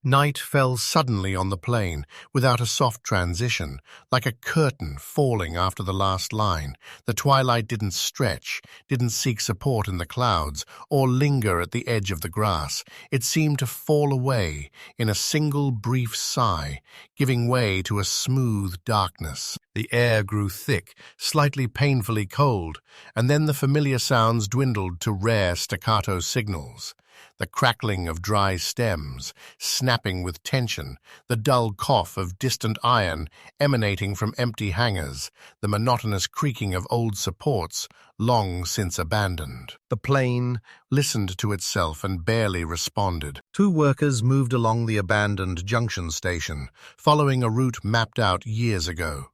Night fell suddenly on the plain, without a soft transition, like a curtain falling after the last line. The twilight didn't stretch, didn't seek support in the clouds, or linger at the edge of the grass. It seemed to fall away in a single brief sigh, giving way to a smooth darkness. The air grew thick, slightly painfully cold, and then the familiar sounds dwindled to rare staccato signals. The crackling of dry stems, snapping with tension, the dull cough of distant iron emanating from empty hangars, the monotonous creaking of old supports, long since abandoned. The plane listened to itself and barely responded. Two workers moved along the abandoned junction station, following a route mapped out years ago.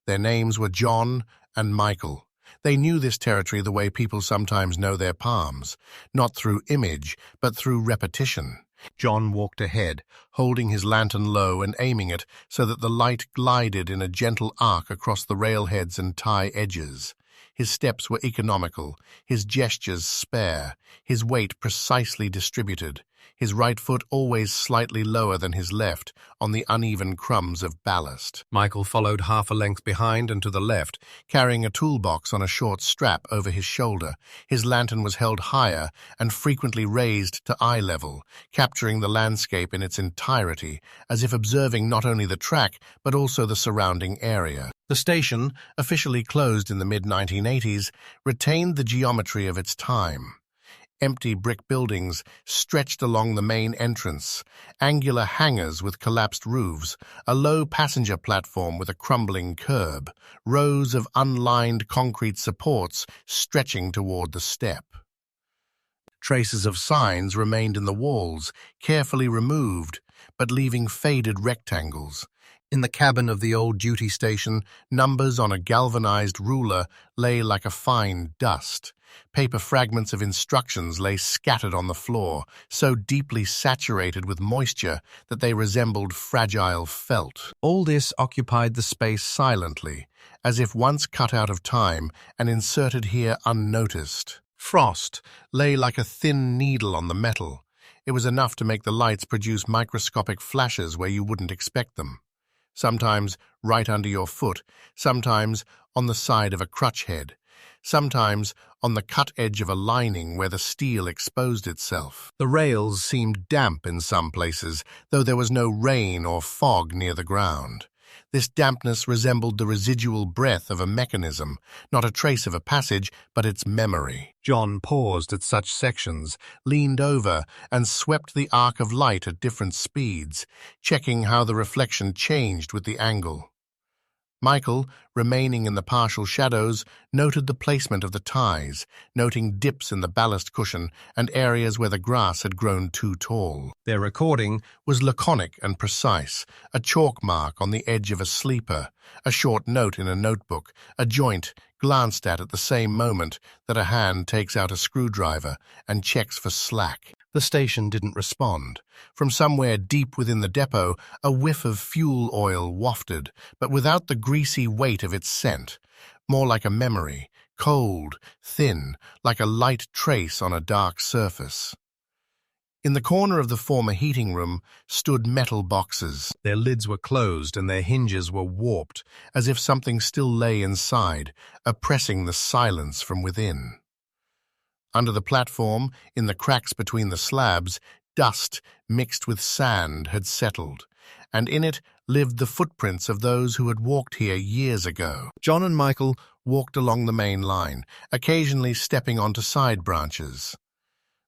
Their names were John and Michael. They knew this territory the way people sometimes know their palms, not through image, but through repetition. John walked ahead, holding his lantern low and aiming it so that the light glided in a gentle arc across the railheads and tie edges. His steps were economical, his gestures spare, his weight precisely distributed, his right foot always slightly lower than his left on the uneven crumbs of ballast. Michael followed half a length behind and to the left, carrying a toolbox on a short strap over his shoulder. His lantern was held higher and frequently raised to eye level, capturing the landscape in its entirety, as if observing not only the track but also the surrounding area. The station, officially closed in the mid-1980s, retained the geometry of its time. Empty brick buildings stretched along the main entrance, angular hangars with collapsed roofs, a low passenger platform with a crumbling curb, rows of unlined concrete supports stretching toward the step. Traces of signs remained in the walls, carefully removed, but leaving faded rectangles. In the cabin of the old duty station, numbers on a galvanized ruler lay like a fine dust. Paper fragments of instructions lay scattered on the floor, so deeply saturated with moisture that they resembled fragile felt. All this occupied the space silently, as if once cut out of time and inserted here unnoticed. Frost lay like a thin needle on the metal. It was enough to make the lights produce microscopic flashes where you wouldn't expect them. Sometimes right under your foot, sometimes on the side of a crutch head, sometimes on the cut edge of a lining where the steel exposed itself. The rails seemed damp in some places, though there was no rain or fog near the ground. This dampness resembled the residual breath of a mechanism, not a trace of a passage, but its memory. John paused at such sections, leaned over, and swept the arc of light at different speeds, checking how the reflection changed with the angle. Michael, remaining in the partial shadows, noted the placement of the ties, noting dips in the ballast cushion and areas where the grass had grown too tall. Their recording was laconic and precise, a chalk mark on the edge of a sleeper, a short note in a notebook, a joint glanced at the same moment that a hand takes out a screwdriver and checks for slack. The station didn't respond. From somewhere deep within the depot, a whiff of fuel oil wafted, but without the greasy weight of its scent, more like a memory, cold, thin, like a light trace on a dark surface. In the corner of the former heating room stood metal boxes. Their lids were closed and their hinges were warped, as if something still lay inside, oppressing the silence from within. Under the platform, in the cracks between the slabs, dust mixed with sand had settled, and in it lived the footprints of those who had walked here years ago. John and Michael walked along the main line, occasionally stepping onto side branches.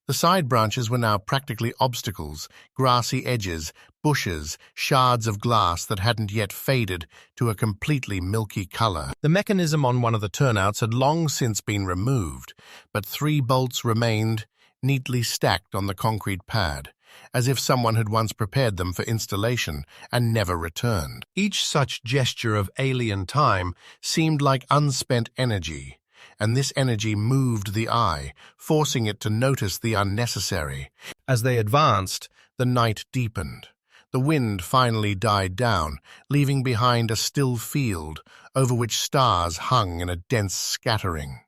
The side branches were now practically obstacles, grassy edges, bushes, shards of glass that hadn't yet faded to a completely milky color. The mechanism on one of the turnouts had long since been removed, but 3 bolts remained, neatly stacked on the concrete pad, as if someone had once prepared them for installation and never returned. Each such gesture of alien time seemed like unspent energy, and this energy moved the eye, forcing it to notice the unnecessary. As they advanced, the night deepened. The wind finally died down, leaving behind a still field over which stars hung in a dense scattering.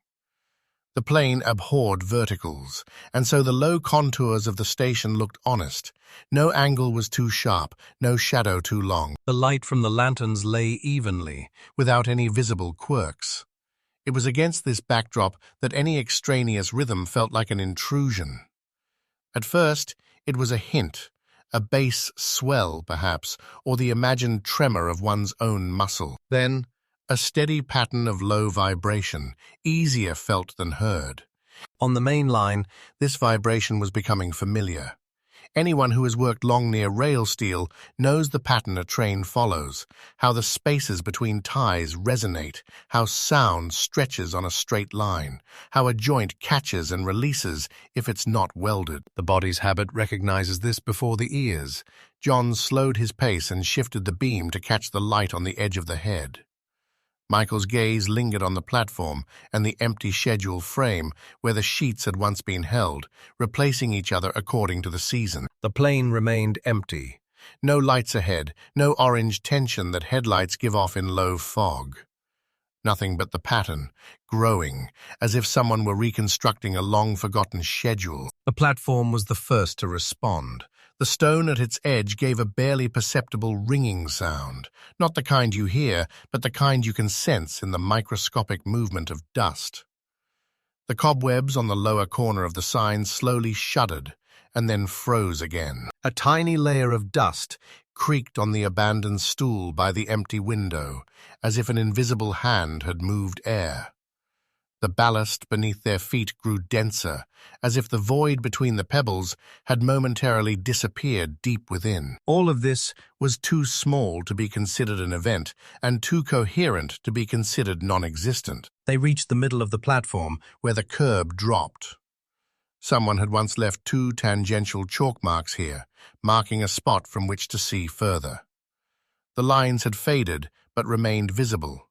The plane abhorred verticals, and so the low contours of the station looked honest. No angle was too sharp, no shadow too long. The light from the lanterns lay evenly, without any visible quirks. It was against this backdrop that any extraneous rhythm felt like an intrusion. At first, it was a hint, a bass swell, perhaps, or the imagined tremor of one's own muscle. Then, a steady pattern of low vibration, easier felt than heard. On the main line, this vibration was becoming familiar. Anyone who has worked long near rail steel knows the pattern a train follows, how the spaces between ties resonate, how sound stretches on a straight line, how a joint catches and releases if it's not welded. The body's habit recognizes this before the ears. John slowed his pace and shifted the beam to catch the light on the edge of the head. Michael's gaze lingered on the platform and the empty schedule frame where the sheets had once been held, replacing each other according to the season. The plane remained empty. No lights ahead, no orange tension that headlights give off in low fog. Nothing but the pattern, growing, as if someone were reconstructing a long-forgotten schedule. The platform was the first to respond. The stone at its edge gave a barely perceptible ringing sound, not the kind you hear, but the kind you can sense in the microscopic movement of dust. The cobwebs on the lower corner of the sign slowly shuddered and then froze again. A tiny layer of dust creaked on the abandoned stool by the empty window, as if an invisible hand had moved air. The ballast beneath their feet grew denser, as if the void between the pebbles had momentarily disappeared deep within. All of this was too small to be considered an event, and too coherent to be considered non-existent. They reached the middle of the platform, where the curb dropped. Someone had once left 2 tangential chalk marks here, marking a spot from which to see further. The lines had faded, but remained visible.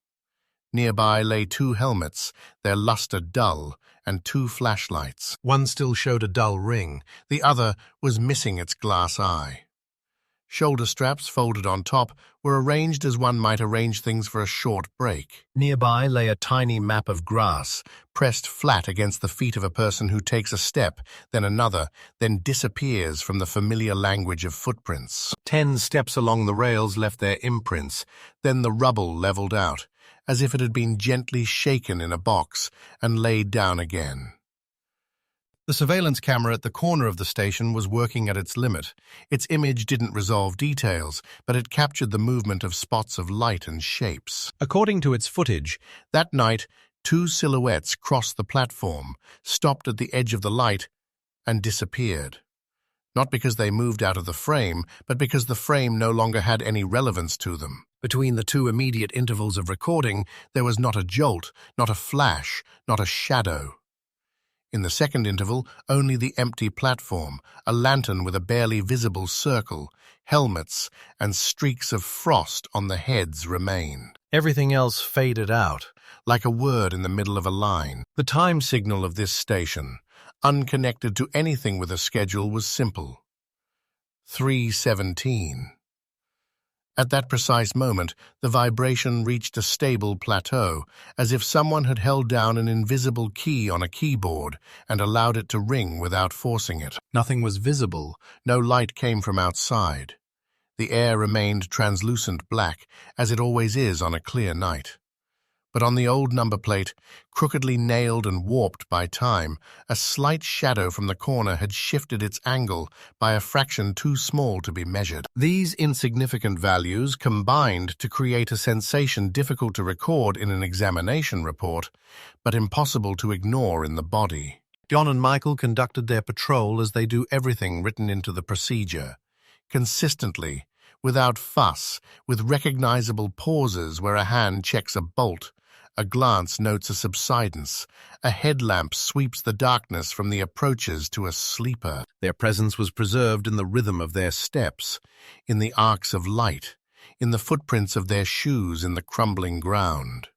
Nearby lay 2 helmets, their luster dull, and 2 flashlights. One still showed a dull ring, the other was missing its glass eye. Shoulder straps folded on top were arranged as one might arrange things for a short break. Nearby lay a tiny map of grass, pressed flat against the feet of a person who takes a step, then another, then disappears from the familiar language of footprints. 10 steps along the rails left their imprints, then the rubble leveled out, as if it had been gently shaken in a box and laid down again. The surveillance camera at the corner of the station was working at its limit. Its image didn't resolve details, but it captured the movement of spots of light and shapes. According to its footage, that night, 2 silhouettes crossed the platform, stopped at the edge of the light, and disappeared. Not because they moved out of the frame, but because the frame no longer had any relevance to them. Between the 2 immediate intervals of recording, there was not a jolt, not a flash, not a shadow. In the second interval, only the empty platform, a lantern with a barely visible circle, helmets, and streaks of frost on the heads remained. Everything else faded out, like a word in the middle of a line. The time signal of this station, unconnected to anything with a schedule, was simple. 3:17. At that precise moment, the vibration reached a stable plateau, as if someone had held down an invisible key on a keyboard and allowed it to ring without forcing it. Nothing was visible, no light came from outside. The air remained translucent black, as it always is on a clear night. But on the old number plate, crookedly nailed and warped by time, a slight shadow from the corner had shifted its angle by a fraction too small to be measured. These insignificant values combined to create a sensation difficult to record in an examination report, but impossible to ignore in the body. John and Michael conducted their patrol as they do everything written into the procedure, consistently, without fuss, with recognizable pauses where a hand checks a bolt, a glance notes a subsidence, a headlamp sweeps the darkness from the approaches to a sleeper. Their presence was preserved in the rhythm of their steps, in the arcs of light, in the footprints of their shoes in the crumbling ground.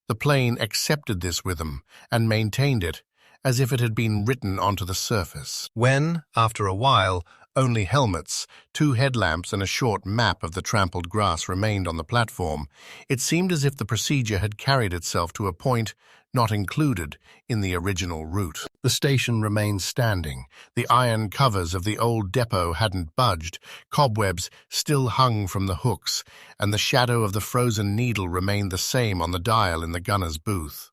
The plane accepted this rhythm and maintained it as if it had been written onto the surface. When, after a while, Only helmets, 2 headlamps and a short map of the trampled grass remained on the platform. It seemed as if the procedure had carried itself to a point not included in the original route. The station remained standing. The iron covers of the old depot hadn't budged, cobwebs still hung from the hooks, and the shadow of the frozen needle remained the same on the dial in the gunner's booth.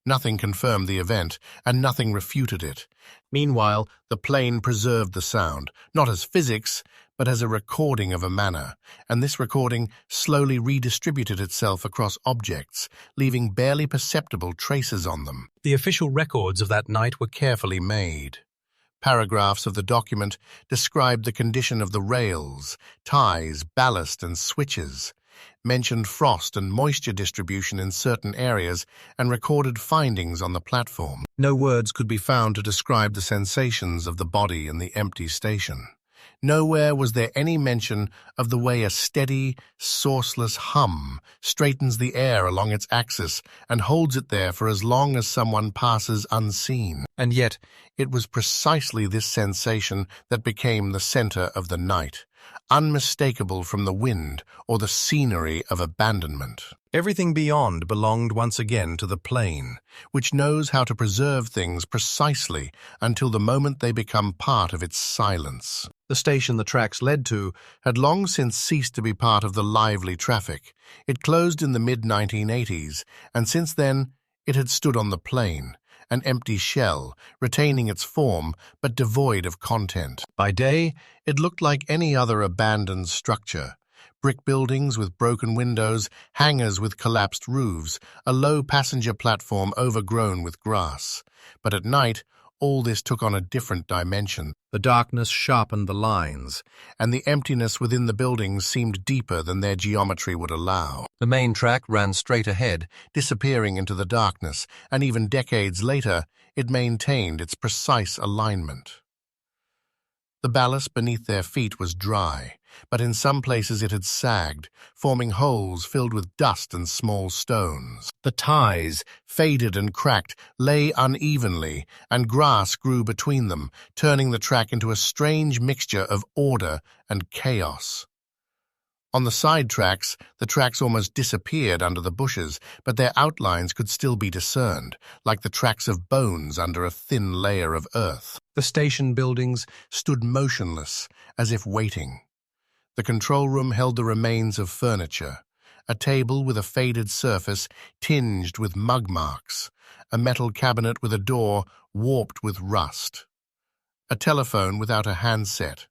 Nothing confirmed the event, and nothing refuted it. Meanwhile, the plane preserved the sound, not as physics, but as a recording of a manner, and this recording slowly redistributed itself across objects, leaving barely perceptible traces on them. The official records of that night were carefully made. Paragraphs of the document described the condition of the rails, ties, ballast, and switches, mentioned frost and moisture distribution in certain areas, and recorded findings on the platform. No words could be found to describe the sensations of the body in the empty station. Nowhere was there any mention of the way a steady, sourceless hum straightens the air along its axis and holds it there for as long as someone passes unseen. And yet, it was precisely this sensation that became the center of the night, unmistakable from the wind or the scenery of abandonment. Everything beyond belonged once again to the plane, which knows how to preserve things precisely until the moment they become part of its silence. The station the tracks led to had long since ceased to be part of the lively traffic. It closed in the mid-1980s, and since then it had stood on the plain, an empty shell, retaining its form but devoid of content. By day, it looked like any other abandoned structure. Brick buildings with broken windows, hangars with collapsed roofs, a low passenger platform overgrown with grass. But at night, all this took on a different dimension. The darkness sharpened the lines, and the emptiness within the buildings seemed deeper than their geometry would allow. The main track ran straight ahead, disappearing into the darkness, and even decades later, it maintained its precise alignment. The ballast beneath their feet was dry, but in some places it had sagged, forming holes filled with dust and small stones. The ties, faded and cracked, lay unevenly, and grass grew between them, turning the track into a strange mixture of order and chaos. On the side tracks, the tracks almost disappeared under the bushes, but their outlines could still be discerned, like the tracks of bones under a thin layer of earth. The station buildings stood motionless, as if waiting. The control room held the remains of furniture, a table with a faded surface tinged with mug marks, a metal cabinet with a door warped with rust, a telephone without a handset,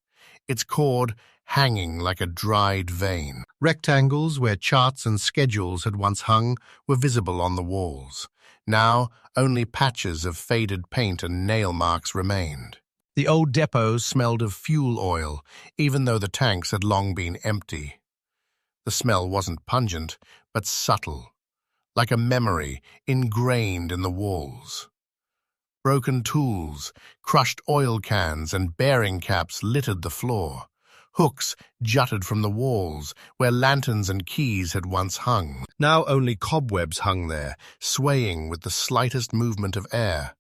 its cord hanging like a dried vein. Rectangles where charts and schedules had once hung were visible on the walls. Now, only patches of faded paint and nail marks remained. The old depot smelled of fuel oil, even though the tanks had long been empty. The smell wasn't pungent, but subtle, like a memory ingrained in the walls. Broken tools, crushed oil cans, and bearing caps littered the floor. Hooks jutted from the walls, where lanterns and keys had once hung. Now only cobwebs hung there, swaying with the slightest movement of air.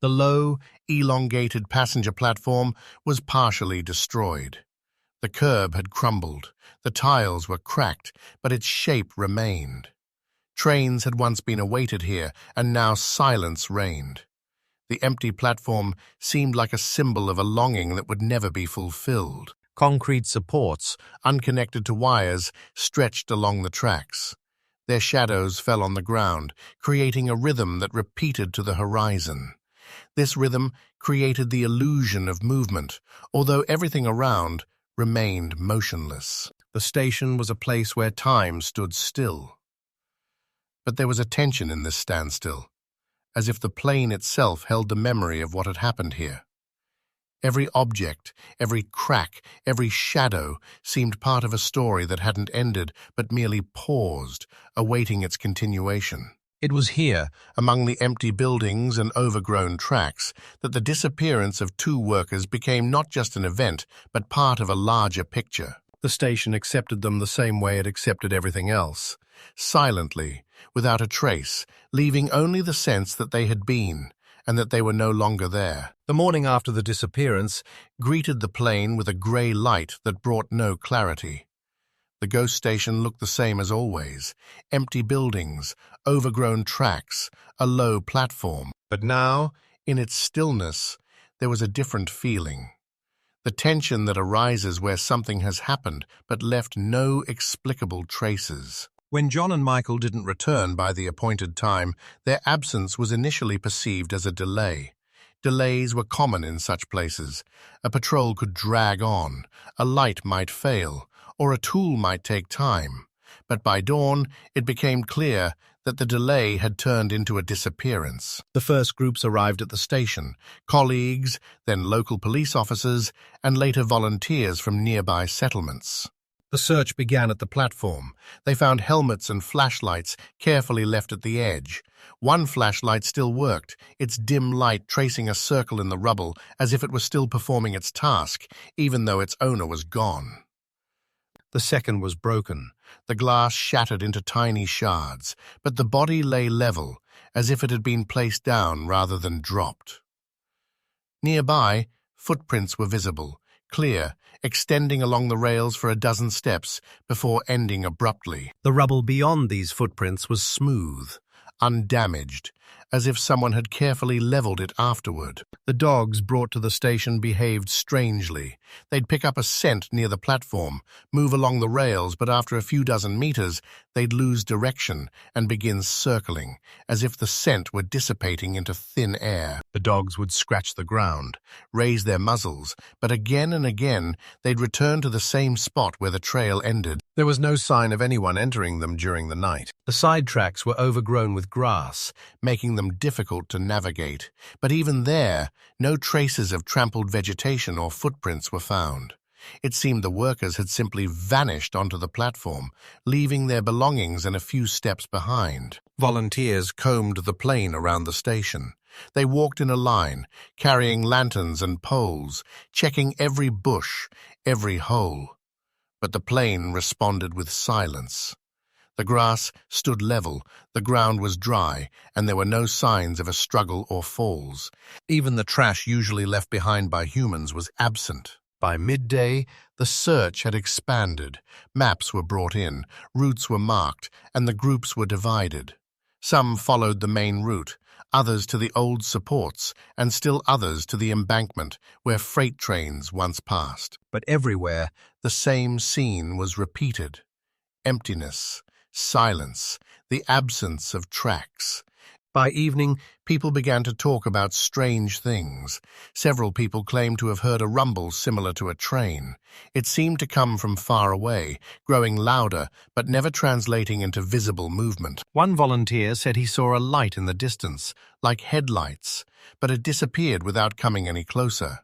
The low, elongated passenger platform was partially destroyed. The curb had crumbled, the tiles were cracked, but its shape remained. Trains had once been awaited here, and now silence reigned. The empty platform seemed like a symbol of a longing that would never be fulfilled. Concrete supports, unconnected to wires, stretched along the tracks. Their shadows fell on the ground, creating a rhythm that repeated to the horizon. This rhythm created the illusion of movement, although everything around remained motionless. The station was a place where time stood still. But there was a tension in this standstill, as if the plane itself held the memory of what had happened here. Every object, every crack, every shadow seemed part of a story that hadn't ended but merely paused, awaiting its continuation. It was here, among the empty buildings and overgrown tracks, that the disappearance of 2 workers became not just an event, but part of a larger picture. The station accepted them the same way it accepted everything else, silently, without a trace, leaving only the sense that they had been, and that they were no longer there. The morning after the disappearance greeted the plane with a grey light that brought no clarity. The ghost station looked the same as always: empty buildings, overgrown tracks, a low platform. But now, in its stillness, there was a different feeling. The tension that arises where something has happened but left no explicable traces. When John and Michael didn't return by the appointed time, their absence was initially perceived as a delay. Delays were common in such places. A patrol could drag on, a light might fail, or a tool might take time. But by dawn, it became clear that the delay had turned into a disappearance. The first groups arrived at the station: colleagues, then local police officers, and later volunteers from nearby settlements. The search began at the platform. They found helmets and flashlights carefully left at the edge. One flashlight still worked, its dim light tracing a circle in the rubble as if it was still performing its task, even though its owner was gone. The second was broken, the glass shattered into tiny shards, but the body lay level, as if it had been placed down rather than dropped. Nearby, footprints were visible, clear, extending along the rails for a dozen steps before ending abruptly. The rubble beyond these footprints was smooth, undamaged, as if someone had carefully leveled it afterward. The dogs brought to the station behaved strangely. They'd pick up a scent near the platform, move along the rails, but after a few dozen meters, they'd lose direction and begin circling, as if the scent were dissipating into thin air. The dogs would scratch the ground, raise their muzzles, but again and again they'd return to the same spot where the trail ended. There was no sign of anyone entering them during the night. The side tracks were overgrown with grass, making them difficult to navigate, but even there, no traces of trampled vegetation or footprints were found. It seemed the workers had simply vanished onto the platform, leaving their belongings and a few steps behind. Volunteers combed the plain around the station. They walked in a line, carrying lanterns and poles, checking every bush, every hole. But the plain responded with silence. The grass stood level, the ground was dry, and there were no signs of a struggle or falls. Even the trash usually left behind by humans was absent. By midday, the search had expanded. Maps were brought in, routes were marked, and the groups were divided. Some followed the main route, others to the old supports, and still others to the embankment where freight trains once passed. But everywhere, the same scene was repeated: emptiness, silence, the absence of tracks. By evening, people began to talk about strange things. Several people claimed to have heard a rumble similar to a train. It seemed to come from far away, growing louder, but never translating into visible movement. One volunteer said he saw a light in the distance, like headlights, but it disappeared without coming any closer.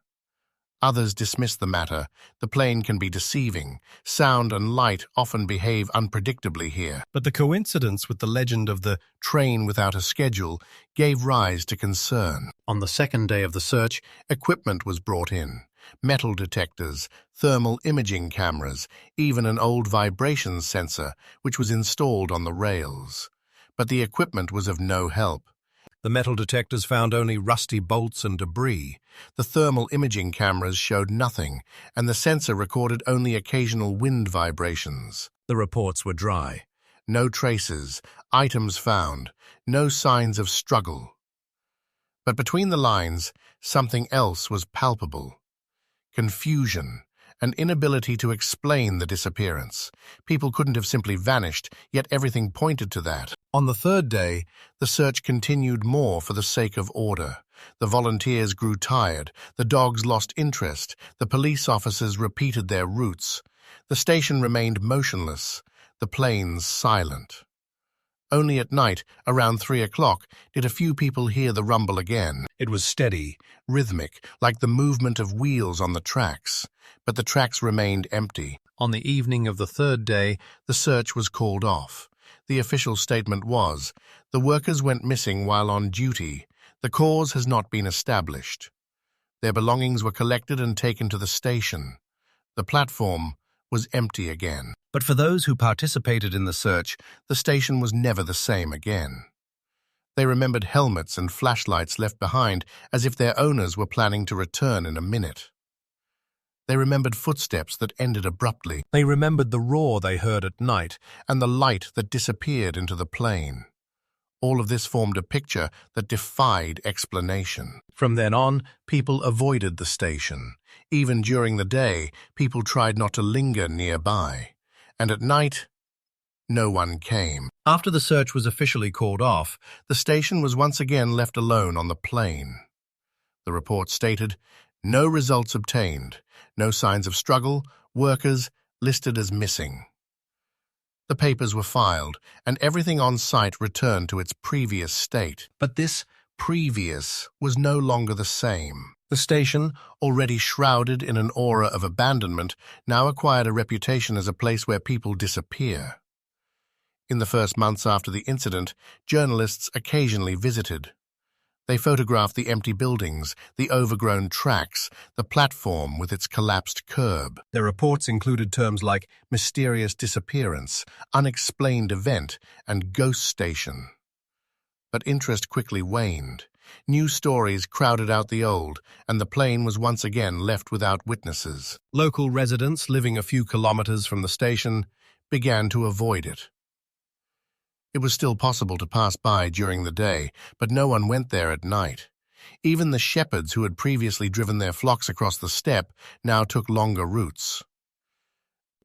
Others dismissed the matter. The plane can be deceiving. Sound and light often behave unpredictably here. But the coincidence with the legend of the train without a schedule gave rise to concern. On the second day of the search, equipment was brought in: metal detectors, thermal imaging cameras, even an old vibration sensor, which was installed on the rails. But the equipment was of no help. The metal detectors found only rusty bolts and debris. The thermal imaging cameras showed nothing, and the sensor recorded only occasional wind vibrations. The reports were dry. No traces, items found, no signs of struggle. But between the lines, something else was palpable: confusion, an inability to explain the disappearance. People couldn't have simply vanished, yet everything pointed to that. On the third day, the search continued more for the sake of order. The volunteers grew tired, the dogs lost interest, the police officers repeated their routes. The station remained motionless, the planes silent. Only at night, around 3 o'clock, did a few people hear the rumble again. It was steady, rhythmic, like the movement of wheels on the tracks, but the tracks remained empty. On the evening of the third day, the search was called off. The official statement was, "The workers went missing while on duty. The cause has not been established." Their belongings were collected and taken to the station. The platform was empty again. But for those who participated in the search, the station was never the same again. They remembered helmets and flashlights left behind as if their owners were planning to return in a minute. They remembered footsteps that ended abruptly. They remembered the roar they heard at night and the light that disappeared into the plain. All of this formed a picture that defied explanation. From then on, people avoided the station. Even during the day, people tried not to linger nearby. And at night, no one came. After the search was officially called off, the station was once again left alone on the plain. The report stated, "No results obtained, no signs of struggle, workers listed as missing." The papers were filed, and everything on site returned to its previous state. But this previous was no longer the same. The station, already shrouded in an aura of abandonment, now acquired a reputation as a place where people disappear. In the first months after the incident, journalists occasionally visited. They photographed the empty buildings, the overgrown tracks, the platform with its collapsed curb. Their reports included terms like mysterious disappearance, unexplained event, and ghost station. But interest quickly waned. New stories crowded out the old, and the plain was once again left without witnesses. Local residents living a few kilometers from the station began to avoid it. It was still possible to pass by during the day, but no one went there at night. Even the shepherds who had previously driven their flocks across the steppe now took longer routes.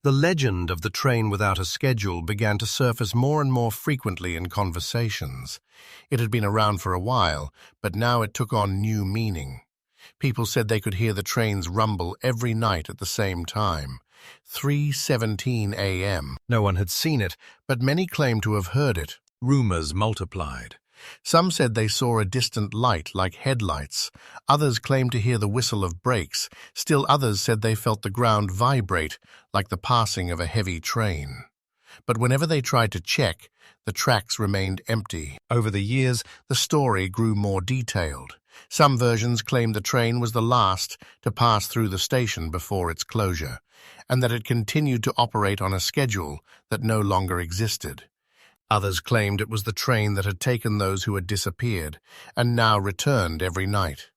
The legend of the train without a schedule began to surface more and more frequently in conversations. It had been around for a while, but now it took on new meaning. People said they could hear the trains rumble every night at the same time. 3:17 a.m. No one had seen it, but many claimed to have heard it. Rumors multiplied. Some said they saw a distant light like headlights. Others claimed to hear the whistle of brakes. Still others said they felt the ground vibrate like the passing of a heavy train. But whenever they tried to check, the tracks remained empty. Over the years, the story grew more detailed. Some versions claimed the train was the last to pass through the station before its closure, and that it continued to operate on a schedule that no longer existed. Others claimed it was the train that had taken those who had disappeared and now returned every night.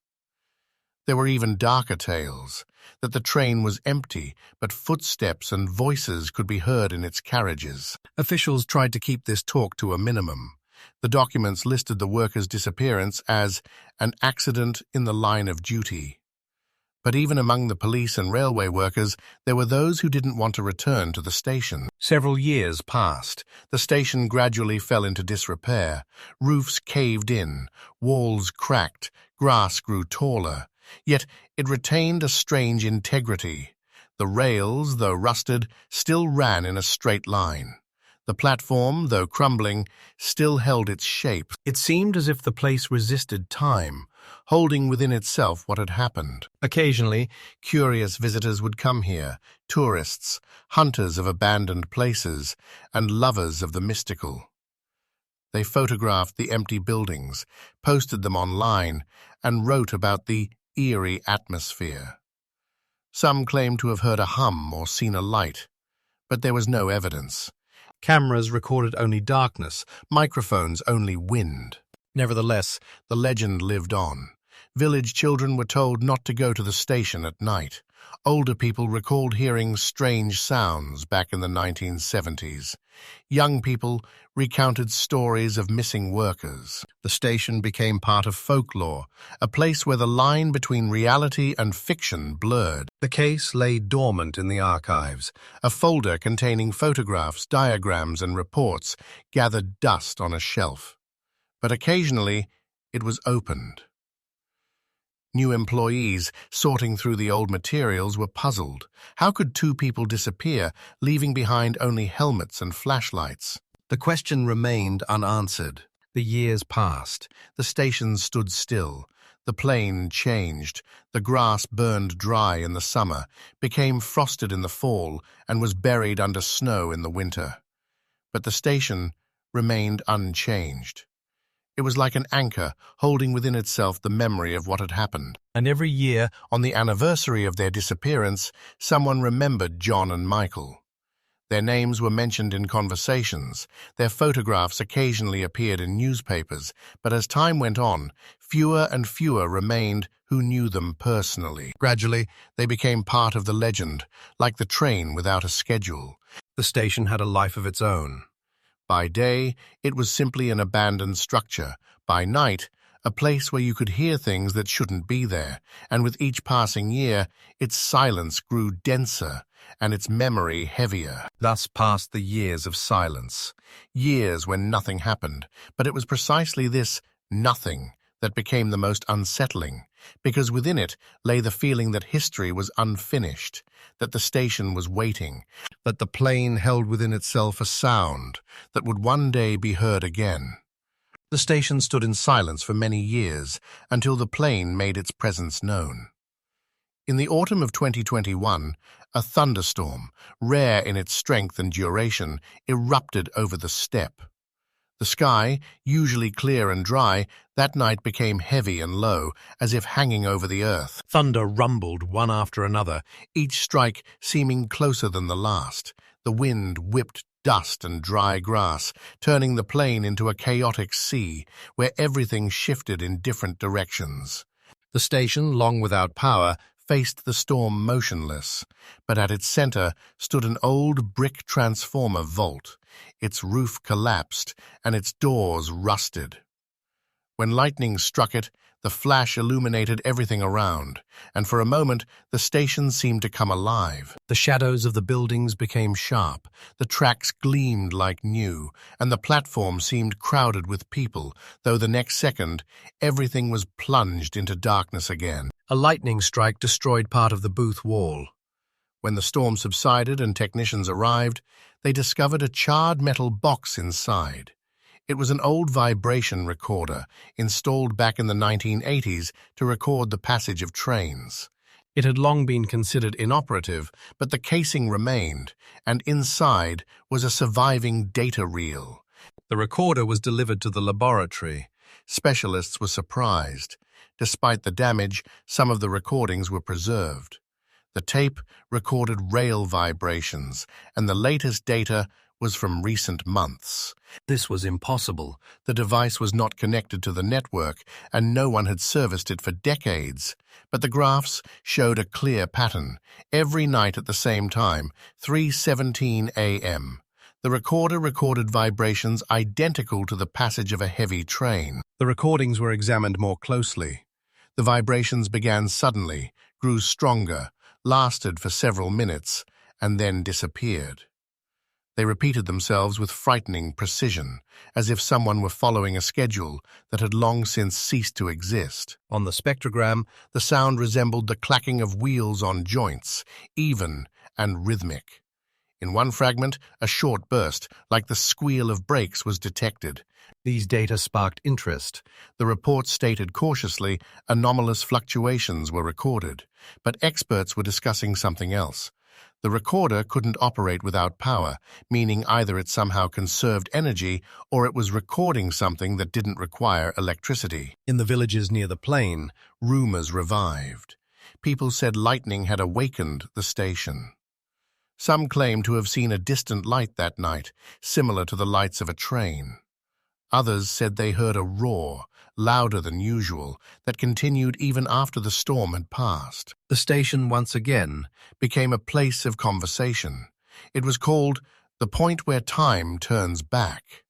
There were even darker tales, that the train was empty, but footsteps and voices could be heard in its carriages. Officials tried to keep this talk to a minimum. The documents listed the workers' disappearance as an accident in the line of duty. But even among the police and railway workers, there were those who didn't want to return to the station. Several years passed. The station gradually fell into disrepair. Roofs caved in, walls cracked, grass grew taller. Yet it retained a strange integrity. The rails, though rusted, still ran in a straight line. The platform, though crumbling, still held its shape. It seemed as if the place resisted time, holding within itself what had happened. Occasionally, curious visitors would come here, tourists, hunters of abandoned places, and lovers of the mystical. They photographed the empty buildings, posted them online, and wrote about the eerie atmosphere. Some claimed to have heard a hum or seen a light, but there was no evidence. Cameras recorded only darkness, microphones only wind. Nevertheless, the legend lived on. Village children were told not to go to the station at night. Older people recalled hearing strange sounds back in the 1970s. Young people recounted stories of missing workers. The station became part of folklore, a place where the line between reality and fiction blurred. The case lay dormant in the archives, a folder containing photographs, diagrams, and reports gathered dust on a shelf. But occasionally, it was opened. New employees, sorting through the old materials, were puzzled. How could two people disappear, leaving behind only helmets and flashlights? The question remained unanswered. The years passed. The station stood still. The plain changed. The grass burned dry in the summer, became frosted in the fall, and was buried under snow in the winter. But the station remained unchanged. It was like an anchor, holding within itself the memory of what had happened. And every year, on the anniversary of their disappearance, someone remembered John and Michael. Their names were mentioned in conversations, their photographs occasionally appeared in newspapers, but as time went on, fewer and fewer remained who knew them personally. Gradually, they became part of the legend, like the train without a schedule. The station had a life of its own. By day, it was simply an abandoned structure. By night, a place where you could hear things that shouldn't be there, and with each passing year, its silence grew denser and its memory heavier. Thus passed the years of silence, years when nothing happened, but it was precisely this nothing that became the most unsettling, because within it lay the feeling that history was unfinished, that the station was waiting, that the plane held within itself a sound that would one day be heard again. The station stood in silence for many years until the plane made its presence known. In the autumn of 2021, a thunderstorm, rare in its strength and duration, erupted over the steppe. The sky, usually clear and dry, that night became heavy and low, as if hanging over the earth. Thunder rumbled one after another, each strike seeming closer than the last. The wind whipped dust and dry grass, turning the plane into a chaotic sea where everything shifted in different directions. The station, long without power, faced the storm motionless, but at its center stood an old brick transformer vault. Its roof collapsed and its doors rusted. When lightning struck it, the flash illuminated everything around, and for a moment the station seemed to come alive. The shadows of the buildings became sharp, the tracks gleamed like new, and the platform seemed crowded with people, though the next second everything was plunged into darkness again. A lightning strike destroyed part of the booth wall. When the storm subsided and technicians arrived, they discovered a charred metal box inside. It was an old vibration recorder, installed back in the 1980s to record the passage of trains. It had long been considered inoperative, but the casing remained, and inside was a surviving data reel. The recorder was delivered to the laboratory. Specialists were surprised. Despite the damage, some of the recordings were preserved. The tape recorded rail vibrations, and the latest data was from recent months. This was impossible. The device was not connected to the network, and no one had serviced it for decades. But the graphs showed a clear pattern. Every night at the same time, 3:17 a.m., the recorder recorded vibrations identical to the passage of a heavy train. The recordings were examined more closely. The vibrations began suddenly, grew stronger, lasted for several minutes, and then disappeared. They repeated themselves with frightening precision, as if someone were following a schedule that had long since ceased to exist. On the spectrogram, the sound resembled the clacking of wheels on joints, even and rhythmic. In one fragment, a short burst, like the squeal of brakes, was detected. These data sparked interest. The report stated cautiously anomalous fluctuations were recorded, but experts were discussing something else. The recorder couldn't operate without power, meaning either it somehow conserved energy or it was recording something that didn't require electricity. In the villages near the plane, rumors revived. People said lightning had awakened the station. Some claimed to have seen a distant light that night, similar to the lights of a train. Others said they heard a roar, louder than usual, that continued even after the storm had passed. The station once again became a place of conversation. It was called the point where time turns back.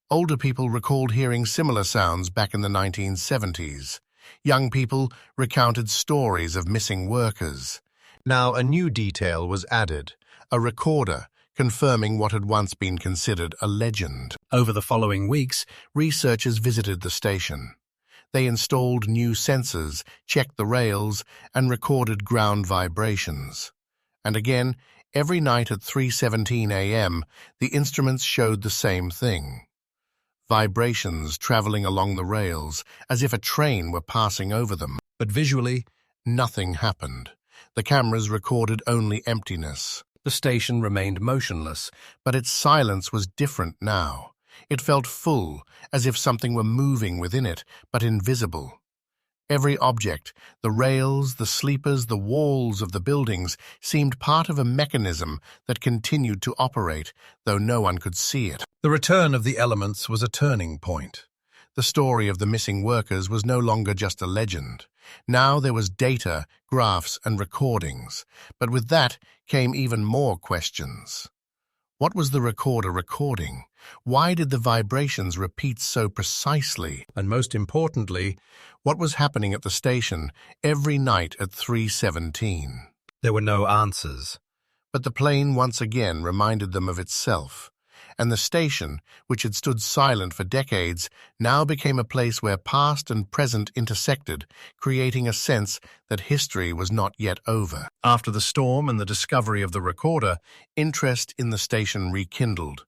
Older people recalled hearing similar sounds back in the 1970s. Young people recounted stories of missing workers. Now a new detail was added, a recorder confirming what had once been considered a legend. Over the following weeks, researchers visited the station. They installed new sensors, checked the rails, and recorded ground vibrations. And again, every night at 3:17 a.m., the instruments showed the same thing. Vibrations traveling along the rails, as if a train were passing over them. But visually, nothing happened. The cameras recorded only emptiness. The station remained motionless, but its silence was different now. It felt full, as if something were moving within it, but invisible. Every object, the rails, the sleepers, the walls of the buildings, seemed part of a mechanism that continued to operate, though no one could see it. The return of the elements was a turning point. The story of the missing workers was no longer just a legend. Now there was data, graphs, and recordings, but with that came even more questions. What was the recorder recording? Why did the vibrations repeat so precisely? And most importantly, what was happening at the station every night at 3:17? There were no answers. But the plane once again reminded them of itself, and the station, which had stood silent for decades, now became a place where past and present intersected, creating a sense that history was not yet over. After the storm and the discovery of the recorder, interest in the station rekindled.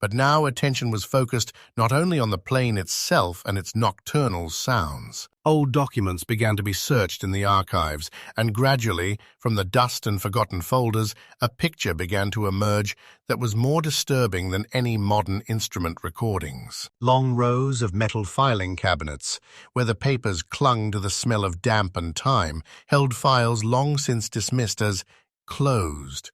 But now attention was focused not only on the plane itself and its nocturnal sounds. Old documents began to be searched in the archives, and gradually, from the dust and forgotten folders, a picture began to emerge that was more disturbing than any modern instrument recordings. Long rows of metal filing cabinets, where the papers clung to the smell of damp and time, held files long since dismissed as closed.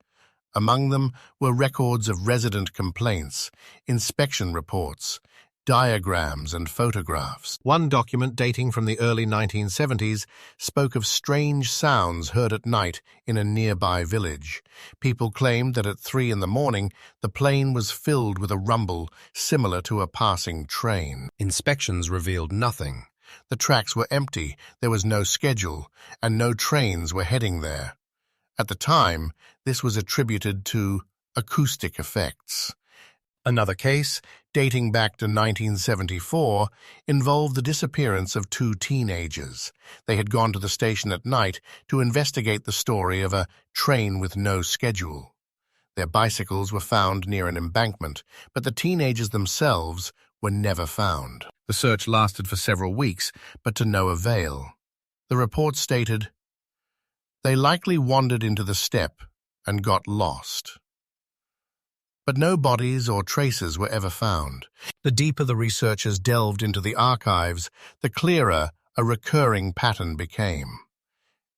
Among them were records of resident complaints, inspection reports, diagrams and photographs. One document dating from the early 1970s spoke of strange sounds heard at night in a nearby village. People claimed that at 3 in the morning the plane was filled with a rumble similar to a passing train. Inspections revealed nothing. The tracks were empty, there was no schedule, and no trains were heading there. At the time, this was attributed to acoustic effects. Another case, dating back to 1974, involved the disappearance of 2 teenagers. They had gone to the station at night to investigate the story of a train with no schedule. Their bicycles were found near an embankment, but the teenagers themselves were never found. The search lasted for several weeks, but to no avail. The report stated, "They likely wandered into the steppe and got lost." But no bodies or traces were ever found. The deeper the researchers delved into the archives, the clearer a recurring pattern became.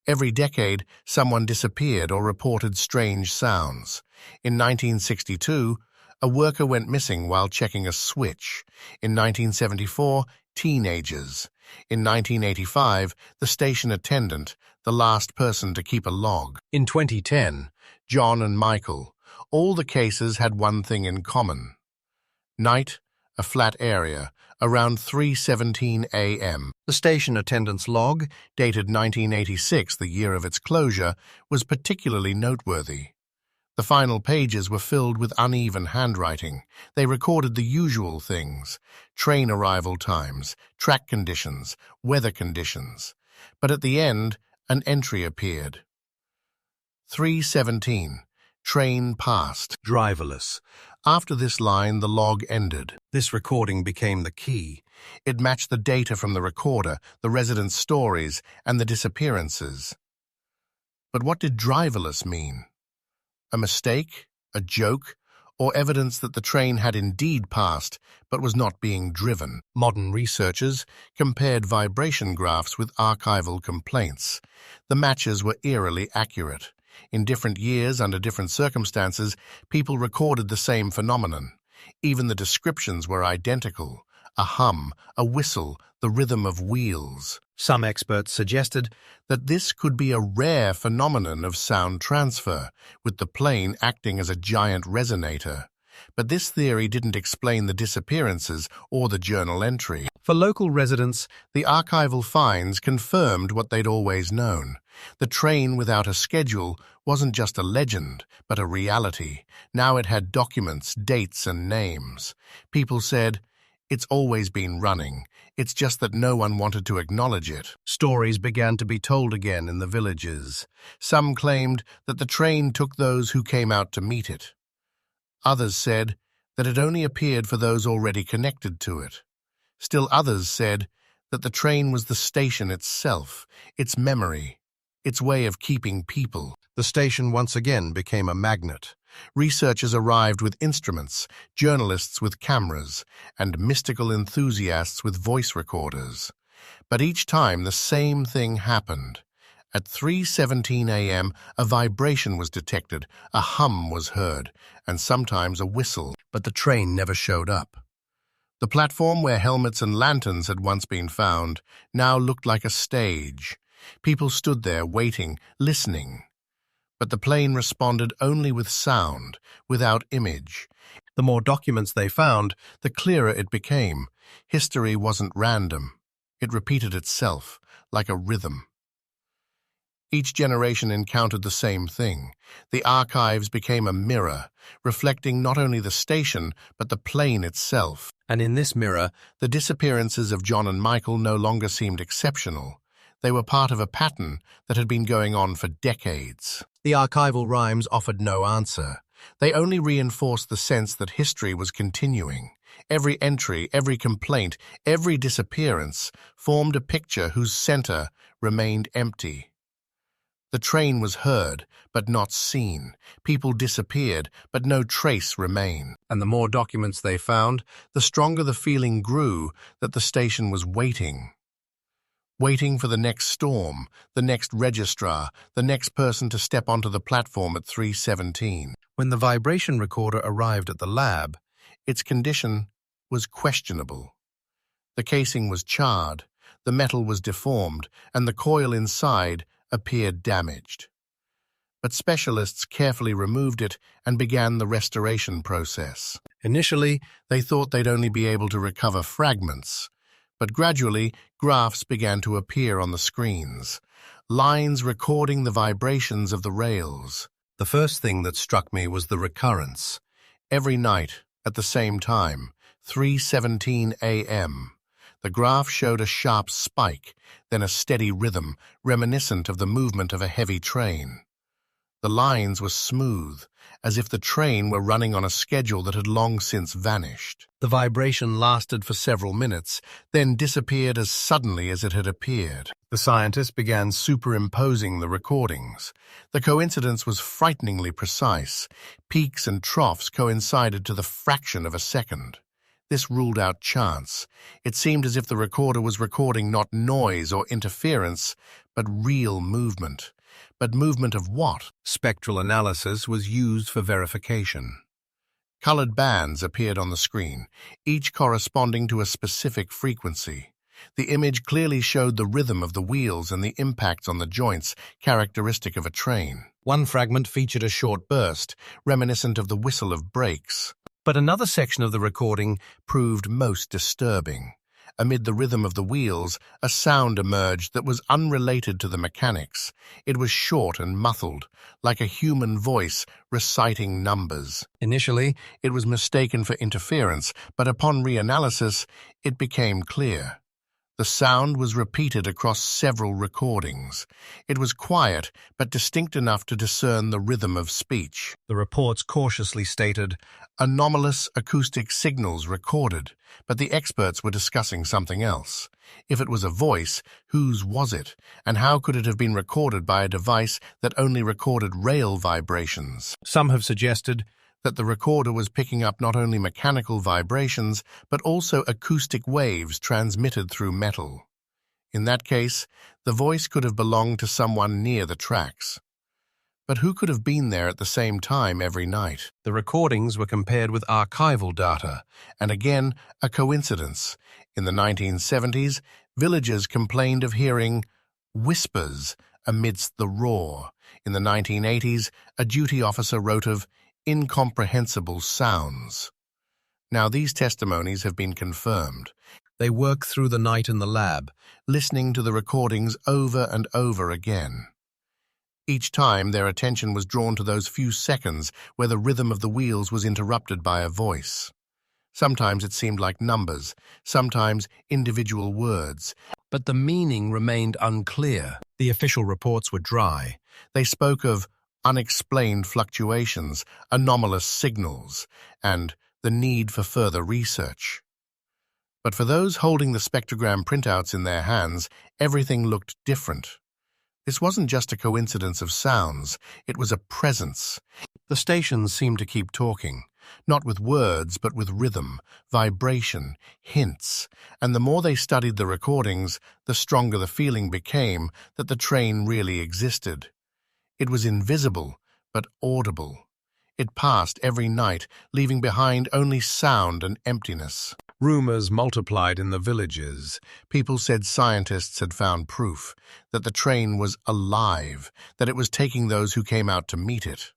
Every decade, someone disappeared or reported strange sounds. In 1962, a worker went missing while checking a switch. In 1974, teenagers. In 1985, the station attendant, the last person to keep a log. In 2010, John and Michael. All the cases had one thing in common. Night, a flat area, around 3:17 a.m. The station attendant's log, dated 1986, the year of its closure, was particularly noteworthy. The final pages were filled with uneven handwriting. They recorded the usual things: train arrival times, track conditions, weather conditions. But at the end, an entry appeared. 3:17. Train passed. Driverless. After this line, the log ended. This recording became the key. It matched the data from the recorder, the residents' stories, and the disappearances. But what did driverless mean? A mistake? A joke? Or evidence that the train had indeed passed, but was not being driven? Modern researchers compared vibration graphs with archival complaints. The matches were eerily accurate. In different years, under different circumstances, people recorded the same phenomenon. Even the descriptions were identical: a hum, a whistle, the rhythm of wheels. Some experts suggested that this could be a rare phenomenon of sound transfer, with the plane acting as a giant resonator. But this theory didn't explain the disappearances or the journal entry. For local residents, the archival finds confirmed what they'd always known. The train without a schedule wasn't just a legend, but a reality. Now it had documents, dates, and names. People said, "It's always been running. It's just that no one wanted to acknowledge it." Stories began to be told again in the villages. Some claimed that the train took those who came out to meet it. Others said that it only appeared for those already connected to it. Still others said that the train was the station itself, its memory, its way of keeping people. The station once again became a magnet. Researchers arrived with instruments, journalists with cameras, and mystical enthusiasts with voice recorders. But each time the same thing happened. At 3:17 a.m., a vibration was detected, a hum was heard, and sometimes a whistle, but the train never showed up. The platform where helmets and lanterns had once been found now looked like a stage. People stood there waiting, listening. But the plane responded only with sound, without image. The more documents they found, the clearer it became. History wasn't random. It repeated itself, like a rhythm. Each generation encountered the same thing. The archives became a mirror, reflecting not only the station, but the plane itself. And in this mirror, the disappearances of John and Michael no longer seemed exceptional. They were part of a pattern that had been going on for decades. The archival rhymes offered no answer. They only reinforced the sense that history was continuing. Every entry, every complaint, every disappearance formed a picture whose center remained empty. The train was heard, but not seen. People disappeared, but no trace remained. And the more documents they found, the stronger the feeling grew that the station was waiting. Waiting for the next storm, the next registrar, the next person to step onto the platform at 3:17. When the vibration recorder arrived at the lab, its condition was questionable. The casing was charred, the metal was deformed, and the coil inside appeared damaged. But specialists carefully removed it and began the restoration process. Initially, they thought they'd only be able to recover fragments, but gradually, graphs began to appear on the screens, lines recording the vibrations of the rails. The first thing that struck me was the recurrence. Every night, at the same time, 3:17 a.m., the graph showed a sharp spike, then a steady rhythm, reminiscent of the movement of a heavy train. The lines were smooth, as if the train were running on a schedule that had long since vanished. The vibration lasted for several minutes, then disappeared as suddenly as it had appeared. The scientists began superimposing the recordings. The coincidence was frighteningly precise. Peaks and troughs coincided to the fraction of a second. This ruled out chance. It seemed as if the recorder was recording not noise or interference, but real movement. But movement of what? Spectral analysis was used for verification. Colored bands appeared on the screen, each corresponding to a specific frequency. The image clearly showed the rhythm of the wheels and the impacts on the joints, characteristic of a train. One fragment featured a short burst, reminiscent of the whistle of brakes. But another section of the recording proved most disturbing. Amid the rhythm of the wheels, a sound emerged that was unrelated to the mechanics. It was short and muffled, like a human voice reciting numbers. Initially, it was mistaken for interference, but upon reanalysis, it became clear. The sound was repeated across several recordings. It was quiet, but distinct enough to discern the rhythm of speech. The reports cautiously stated, anomalous acoustic signals recorded, but the experts were discussing something else. If it was a voice, whose was it, and how could it have been recorded by a device that only recorded rail vibrations? Some have suggested that the recorder was picking up not only mechanical vibrations, but also acoustic waves transmitted through metal. In that case, the voice could have belonged to someone near the tracks. But who could have been there at the same time every night? The recordings were compared with archival data, and again, a coincidence. In the 1970s, villagers complained of hearing whispers amidst the roar. In the 1980s, a duty officer wrote of incomprehensible sounds. Now these testimonies have been confirmed. They work through the night in the lab, listening to the recordings over and over again. Each time their attention was drawn to those few seconds where the rhythm of the wheels was interrupted by a voice. Sometimes it seemed like numbers, sometimes individual words, but the meaning remained unclear. The official reports were dry. They spoke of unexplained fluctuations, anomalous signals, and the need for further research. But for those holding the spectrogram printouts in their hands, everything looked different. This wasn't just a coincidence of sounds, it was a presence. The stations seemed to keep talking. not with words but with rhythm, vibration, hints, and the more they studied the recordings, the stronger the feeling became that the train really existed. It was invisible, but audible. It passed every night, leaving behind only sound and emptiness. Rumors multiplied in the villages. People said scientists had found proof that the train was alive, that it was taking those who came out to meet it.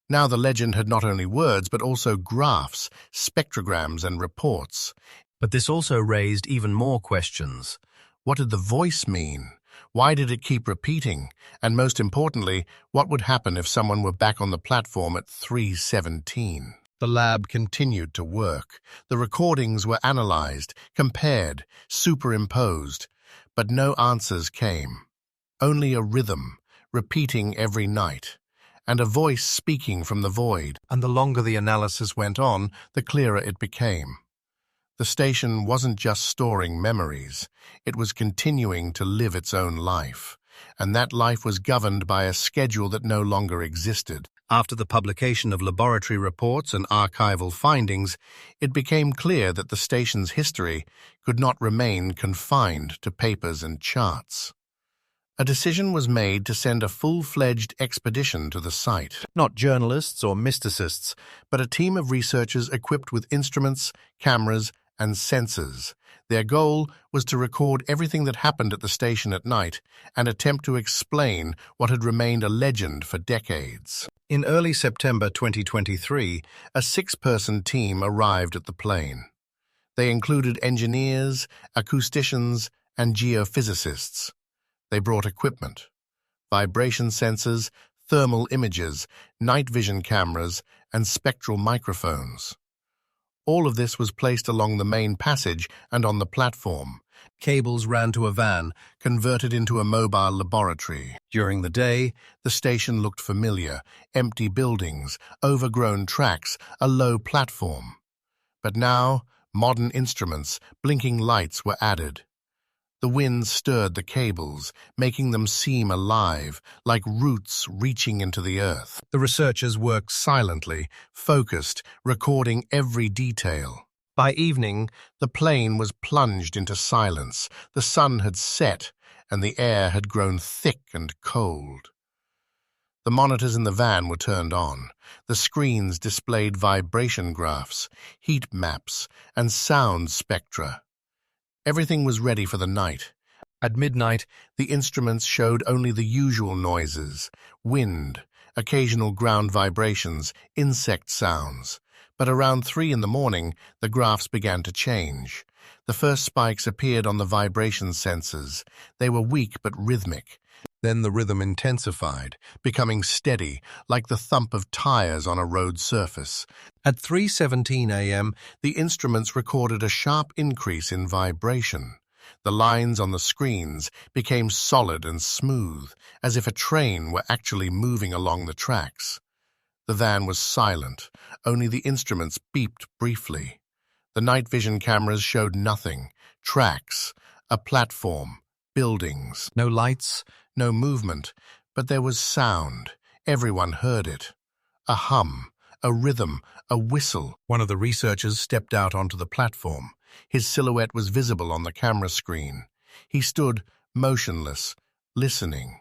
Now the legend had not only words, but also graphs, spectrograms, and reports. But this also raised even more questions. What did the voice mean? Why did it keep repeating? And most importantly, what would happen if someone were back on the platform at 3:17? The lab continued to work. The recordings were analyzed, compared, superimposed, but no answers came. Only a rhythm, repeating every night, and a voice speaking from the void. And the longer the analysis went on, the clearer it became. The station wasn't just storing memories, it was continuing to live its own life, and that life was governed by a schedule that no longer existed. After the publication of laboratory reports and archival findings, it became clear that the station's history could not remain confined to papers and charts. A decision was made to send a full-fledged expedition to the site. Not journalists or mysticists, but a team of researchers equipped with instruments, cameras, and sensors. Their goal was to record everything that happened at the station at night and attempt to explain what had remained a legend for decades. In early September 2023, a 6-person team arrived at the plane. They included engineers, acousticians, and geophysicists. They brought equipment: vibration sensors, thermal images, night vision cameras, and spectral microphones. All of this was placed along the main passage and on the platform. Cables ran to a van, converted into a mobile laboratory. During the day, the station looked familiar: empty buildings, overgrown tracks, a low platform. But now, modern instruments, blinking lights were added. The wind stirred the cables, making them seem alive, like roots reaching into the earth. The researchers worked silently, focused, recording every detail. By evening, the plane was plunged into silence. The sun had set, and the air had grown thick and cold. The monitors in the van were turned on. The screens displayed vibration graphs, heat maps, and sound spectra. Everything was ready for the night. At midnight, the instruments showed only the usual noises: wind, occasional ground vibrations, insect sounds. But around 3 in the morning, the graphs began to change. The first spikes appeared on the vibration sensors. They were weak but rhythmic. Then the rhythm intensified, becoming steady, like the thump of tires on a road surface. At 3:17 a.m., the instruments recorded a sharp increase in vibration. The lines on the screens became solid and smooth, as if a train were actually moving along the tracks. The van was silent. Only the instruments beeped briefly. The night vision cameras showed nothing: tracks, a platform, buildings. No lights, no movement, but there was sound. Everyone heard it. A hum, a rhythm, a whistle. One of the researchers stepped out onto the platform. His silhouette was visible on the camera screen. He stood, motionless, listening.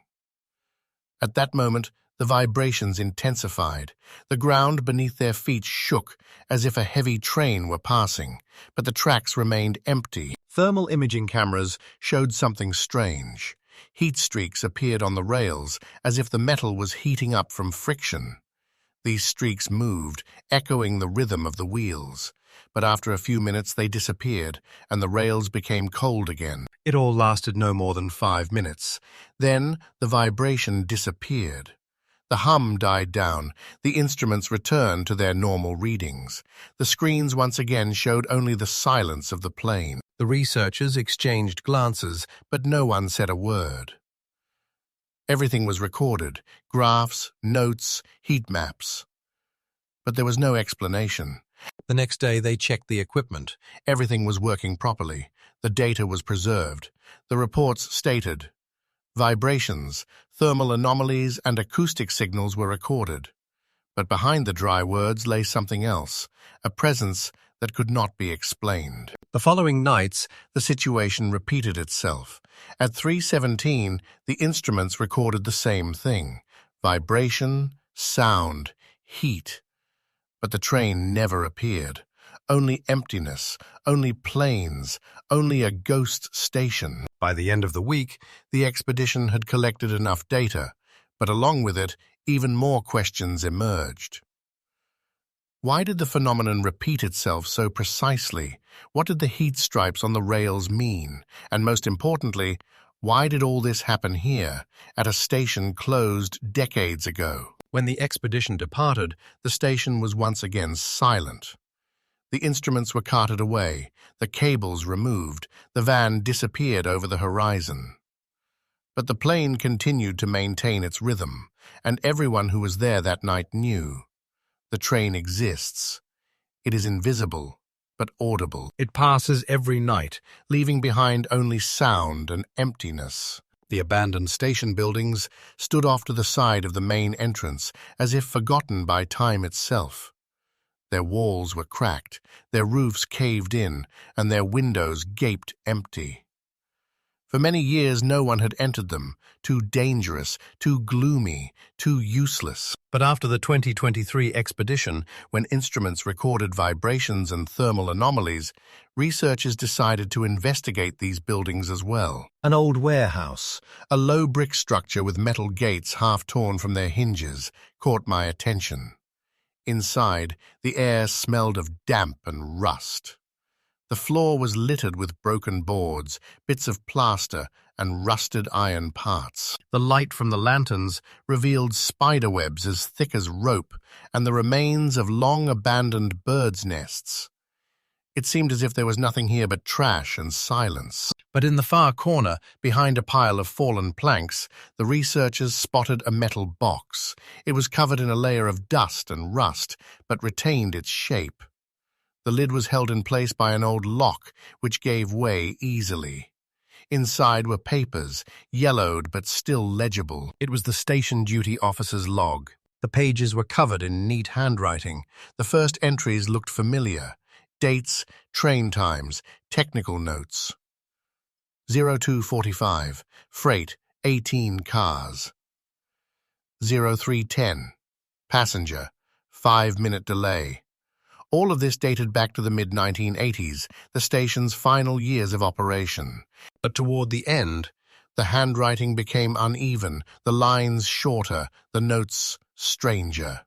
At that moment, the vibrations intensified. The ground beneath their feet shook, as if a heavy train were passing, but the tracks remained empty. Thermal imaging cameras showed something strange. Heat streaks appeared on the rails, as if the metal was heating up from friction. These streaks moved, echoing the rhythm of the wheels. But after a few minutes they disappeared, and the rails became cold again. It all lasted no more than 5 minutes. Then the vibration disappeared. The hum died down. The instruments returned to their normal readings. The screens once again showed only the silence of the plane. The researchers exchanged glances, but no one said a word. Everything was recorded: graphs, notes, heat maps. But there was no explanation. The next day they checked the equipment. Everything was working properly. The data was preserved. The reports stated: vibrations, thermal anomalies, and acoustic signals were recorded. But behind the dry words lay something else, a presence that could not be explained. The following nights, the situation repeated itself. At 3:17, the instruments recorded the same thing: vibration, sound, heat. But the train never appeared. Only emptiness, only plains, only a ghost station. By the end of the week, the expedition had collected enough data, but along with it, even more questions emerged. Why did the phenomenon repeat itself so precisely? What did the heat stripes on the rails mean? And most importantly, why did all this happen here, at a station closed decades ago? When the expedition departed, the station was once again silent. The instruments were carted away, the cables removed, the van disappeared over the horizon. But the plane continued to maintain its rhythm, and everyone who was there that night knew. The train exists. It is invisible, but audible. It passes every night, leaving behind only sound and emptiness. The abandoned station buildings stood off to the side of the main entrance, as if forgotten by time itself. Their walls were cracked, their roofs caved in, and their windows gaped empty. For many years no one had entered them, too dangerous, too gloomy, too useless. But after the 2023 expedition, when instruments recorded vibrations and thermal anomalies, researchers decided to investigate these buildings as well. An old warehouse, a low brick structure with metal gates half torn from their hinges, caught my attention. Inside, the air smelled of damp and rust. The floor was littered with broken boards, bits of plaster, and rusted iron parts. The light from the lanterns revealed spiderwebs as thick as rope and the remains of long-abandoned birds' nests. It seemed as if there was nothing here but trash and silence. But in the far corner, behind a pile of fallen planks, the researchers spotted a metal box. It was covered in a layer of dust and rust, but retained its shape. The lid was held in place by an old lock, which gave way easily. Inside were papers, yellowed but still legible. It was the station duty officer's log. The pages were covered in neat handwriting. The first entries looked familiar. Dates, train times, technical notes. 02:45, freight, 18 cars. 03:10, passenger, 5-minute delay. All of this dated back to the mid-1980s, the station's final years of operation. But toward the end, the handwriting became uneven, the lines shorter, the notes stranger.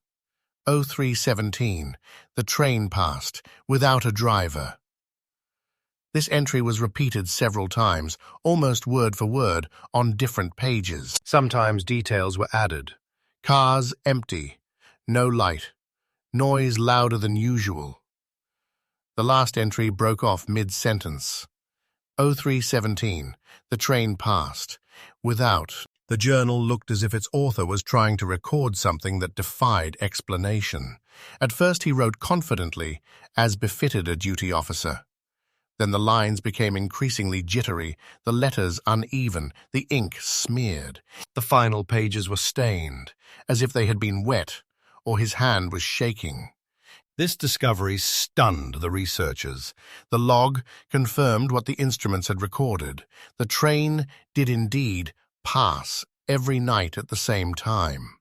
03:17, the train passed, without a driver. This entry was repeated several times, almost word for word, on different pages. Sometimes details were added. Cars empty, no light. Noise louder than usual. The last entry broke off mid-sentence. 03:17, the train passed. Without. The journal looked as if its author was trying to record something that defied explanation. At first he wrote confidently, as befitted a duty officer. Then the lines became increasingly jittery, the letters uneven, the ink smeared. The final pages were stained, as if they had been wet, or his hand was shaking. This discovery stunned the researchers. The log confirmed what the instruments had recorded. The train did indeed pass every night at the same time.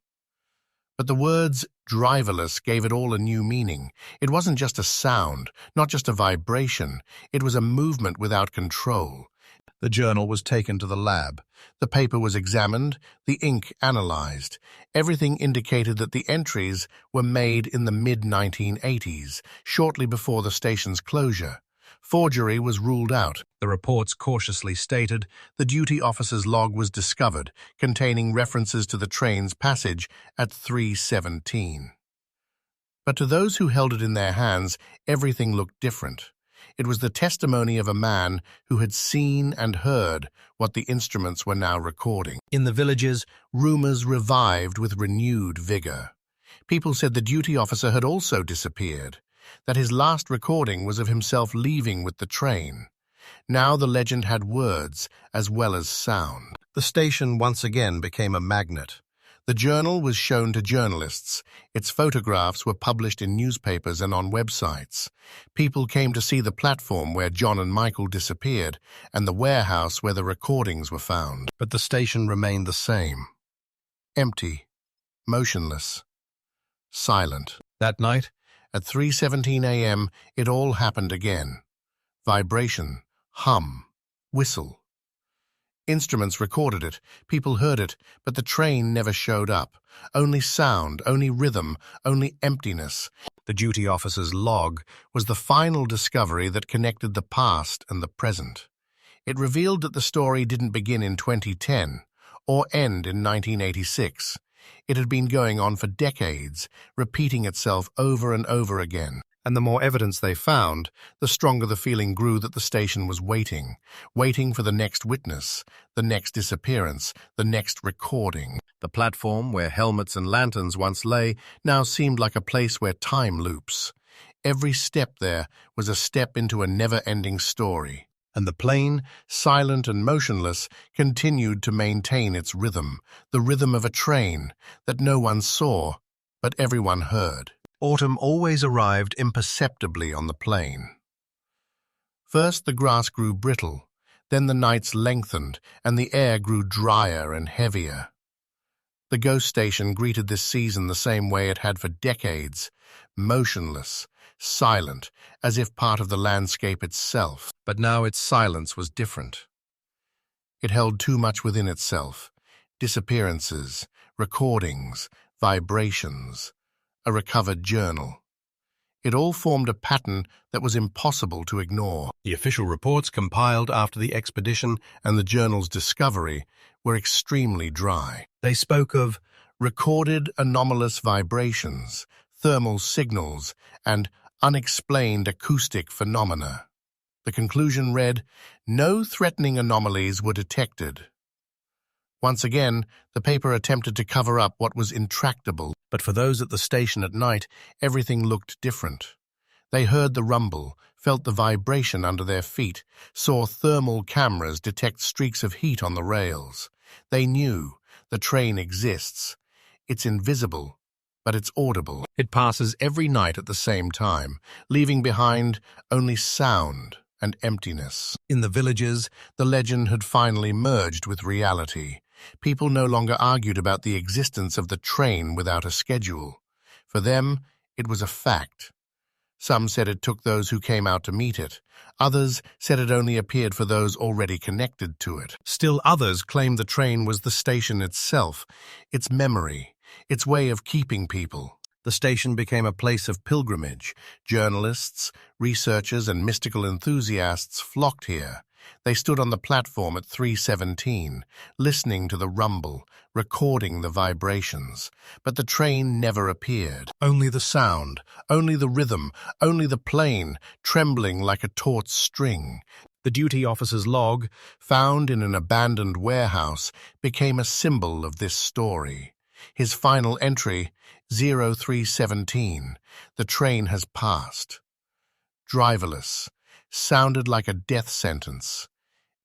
But the words driverless gave it all a new meaning. It wasn't just a sound, not just a vibration. It was a movement without control. The journal was taken to the lab. The paper was examined, the ink analyzed. Everything indicated that the entries were made in the mid-1980s, shortly before the station's closure. Forgery was ruled out. The reports cautiously stated the duty officer's log was discovered, containing references to the train's passage at 3:17. But to those who held it in their hands, everything looked different. It was the testimony of a man who had seen and heard what the instruments were now recording. In the villages, rumors revived with renewed vigor. People said the duty officer had also disappeared, that his last recording was of himself leaving with the train. Now the legend had words as well as sound. The station once again became a magnet. The journal was shown to journalists. Its photographs were published in newspapers and on websites. People came to see the platform where John and Michael disappeared and the warehouse where the recordings were found. But the station remained the same. Empty, motionless, silent. That night, at 3:17 a.m., it all happened again. Vibration, hum, whistle. Instruments recorded it, people heard it, but the train never showed up. Only sound, only rhythm, only emptiness. The duty officer's log was the final discovery that connected the past and the present. It revealed that the story didn't begin in 2010 or end in 1986. It had been going on for decades, repeating itself over and over again. And the more evidence they found, the stronger the feeling grew that the station was waiting for the next witness, the next disappearance, the next recording. The platform where helmets and lanterns once lay now seemed like a place where time loops. Every step there was a step into a never-ending story. And the plane, silent and motionless, continued to maintain its rhythm, the rhythm of a train that no one saw, but everyone heard. Autumn always arrived imperceptibly on the plain. First the grass grew brittle, then the nights lengthened and the air grew drier and heavier. The ghost station greeted this season the same way it had for decades, motionless, silent, as if part of the landscape itself. But now its silence was different. It held too much within itself: disappearances, recordings, vibrations, a recovered journal. It all formed a pattern that was impossible to ignore. The official reports compiled after the expedition and the journal's discovery were extremely dry. They spoke of recorded anomalous vibrations, thermal signals, and unexplained acoustic phenomena. The conclusion read, "No threatening anomalies were detected." Once again, the paper attempted to cover up what was intractable, but for those at the station at night, everything looked different. They heard the rumble, felt the vibration under their feet, saw thermal cameras detect streaks of heat on the rails. They knew the train exists. It's invisible, but it's audible. It passes every night at the same time, leaving behind only sound and emptiness. In the villages, the legend had finally merged with reality. People no longer argued about the existence of the train without a schedule. For them, it was a fact. Some said it took those who came out to meet it. Others said it only appeared for those already connected to it. Still others claimed the train was the station itself, its memory, its way of keeping people. The station became a place of pilgrimage. Journalists, researchers, and mystical enthusiasts flocked here. They stood on the platform at 3:17, listening to the rumble, recording the vibrations. But the train never appeared. Only the sound, only the rhythm, only the plane, trembling like a taut string. The duty officer's log, found in an abandoned warehouse, became a symbol of this story. His final entry, 0317, the train has passed. Driverless, sounded like a death sentence.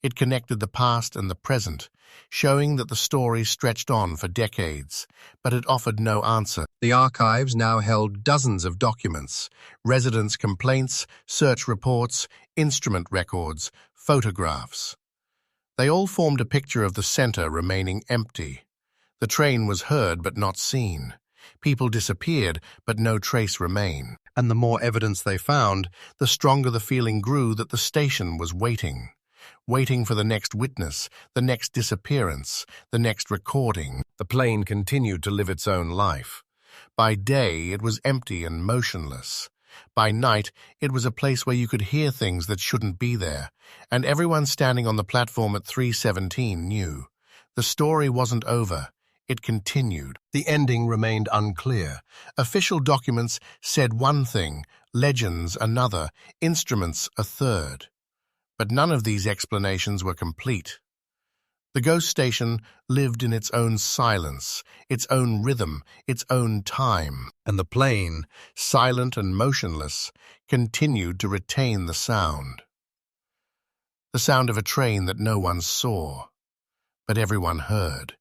It connected the past and the present, showing that the story stretched on for decades, but it offered no answer. The archives now held dozens of documents: residents' complaints, search reports, instrument records, photographs. They all formed a picture of the center remaining empty. The train was heard but not seen. People disappeared, but no trace remained. And the more evidence they found, the stronger the feeling grew that the station was waiting for the next witness, the next disappearance, the next recording. The plane continued to live its own life. By day, it was empty and motionless. By night, it was a place where you could hear things that shouldn't be there, and everyone standing on the platform at 3:17 knew. The story wasn't over. It continued. The ending remained unclear. Official documents said one thing, legends another, instruments a third. But none of these explanations were complete. The ghost station lived in its own silence, its own rhythm, its own time. And the plane, silent and motionless, continued to retain the sound. The sound of a train that no one saw, but everyone heard.